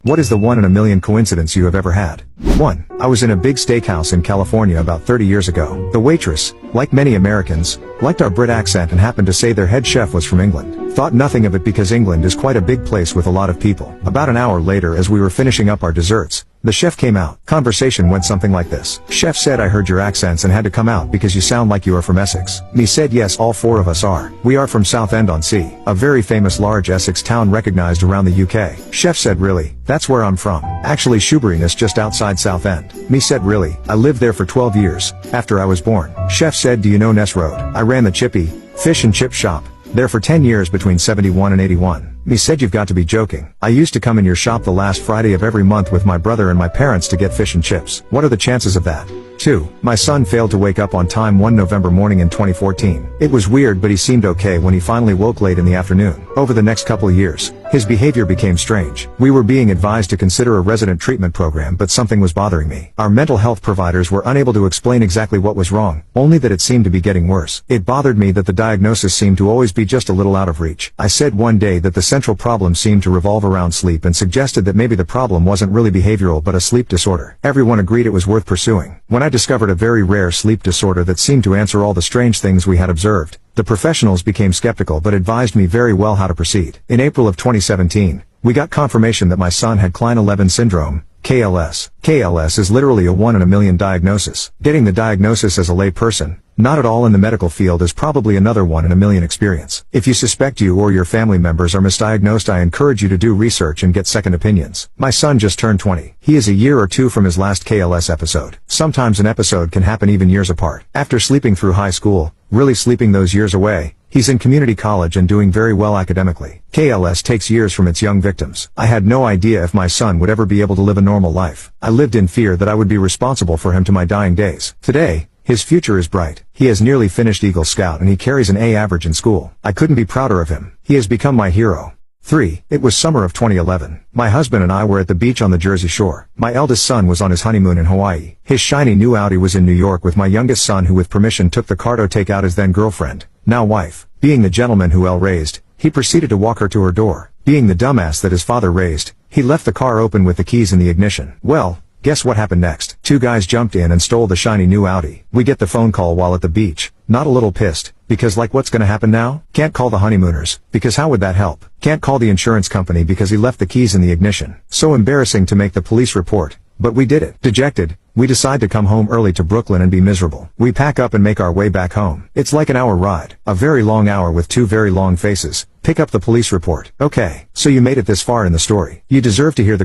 What is the 1 in a million coincidence you have ever had? 1. I was in a big steakhouse in California about 30 years ago. The waitress, like many Americans, liked our Brit accent and happened to say their head chef was from England. Thought nothing of it because England is quite a big place with a lot of people. About an hour later, as we were finishing up our desserts, the chef came out. Conversation went something like this. Chef said, I heard your accents and had to come out because you sound like you are from Essex. Me said, yes, all four of us are. We are from Southend-on-Sea, a very famous large Essex town recognized around the UK. Chef said, really? That's where I'm from. Actually Shoebury is just outside Southend. Me said, really? I lived there for 12 years, after I was born. Chef said, do you know Ness Road? I ran the Chippy fish and chip shop there for 10 years between 71 and 81. Me said, you've got to be joking. I used to come in your shop the last Friday of every month with my brother and my parents to get fish and chips. What are the chances of that? 2. My son failed to wake up on time one November morning in 2014. It was weird, but he seemed okay when he finally woke late in the afternoon. Over the next couple of years, his behavior became strange. We were being advised to consider a resident treatment program, but something was bothering me. Our mental health providers were unable to explain exactly what was wrong, only that it seemed to be getting worse. It bothered me that the diagnosis seemed to always be just a little out of reach. I said one day that the central problem seemed to revolve around sleep and suggested that maybe the problem wasn't really behavioral but a sleep disorder. Everyone agreed it was worth pursuing. When I discovered a very rare sleep disorder that seemed to answer all the strange things we had observed, the professionals became skeptical but advised me very well how to proceed. In April of 2017, we got confirmation that my son had Klein-11 syndrome, KLS. KLS is literally a 1 in a million diagnosis. Getting the diagnosis as a lay person, not at all in the medical field, is probably another 1 in a million experience. If you suspect you or your family members are misdiagnosed, I encourage you to do research and get second opinions. My son just turned 20. He is a year or two from his last KLS episode. Sometimes an episode can happen even years apart. After sleeping through high school, really sleeping those years away, he's in community college and doing very well academically. KLS takes years from its young victims. I had no idea if my son would ever be able to live a normal life. I lived in fear that I would be responsible for him to my dying days. Today, his future is bright. He has nearly finished Eagle Scout and he carries an A average in school. I couldn't be prouder of him. He has become my hero. 3. It was summer of 2011. My husband and I were at the beach on the Jersey Shore. My eldest son was on his honeymoon in Hawaii. His shiny new Audi was in New York with my youngest son, who with permission took the car to take out his then girlfriend, now wife. Being the gentleman who Elle raised, he proceeded to walk her to her door. Being the dumbass that his father raised, he left the car open with the keys in the ignition. Well, guess what happened next? 2 guys jumped in and stole the shiny new Audi. We get the phone call while at the beach, not a little pissed, because like, what's gonna happen now? Can't call the honeymooners, because how would that help? Can't call the insurance company because he left the keys in the ignition. So embarrassing to make the police report, but we did it. Dejected, we decide to come home early to Brooklyn and be miserable. We pack up and make our way back home. It's like an hour ride, a very long hour with 2 very long faces. Pick up the police report. Okay, so you made it this far in the story. You deserve to hear the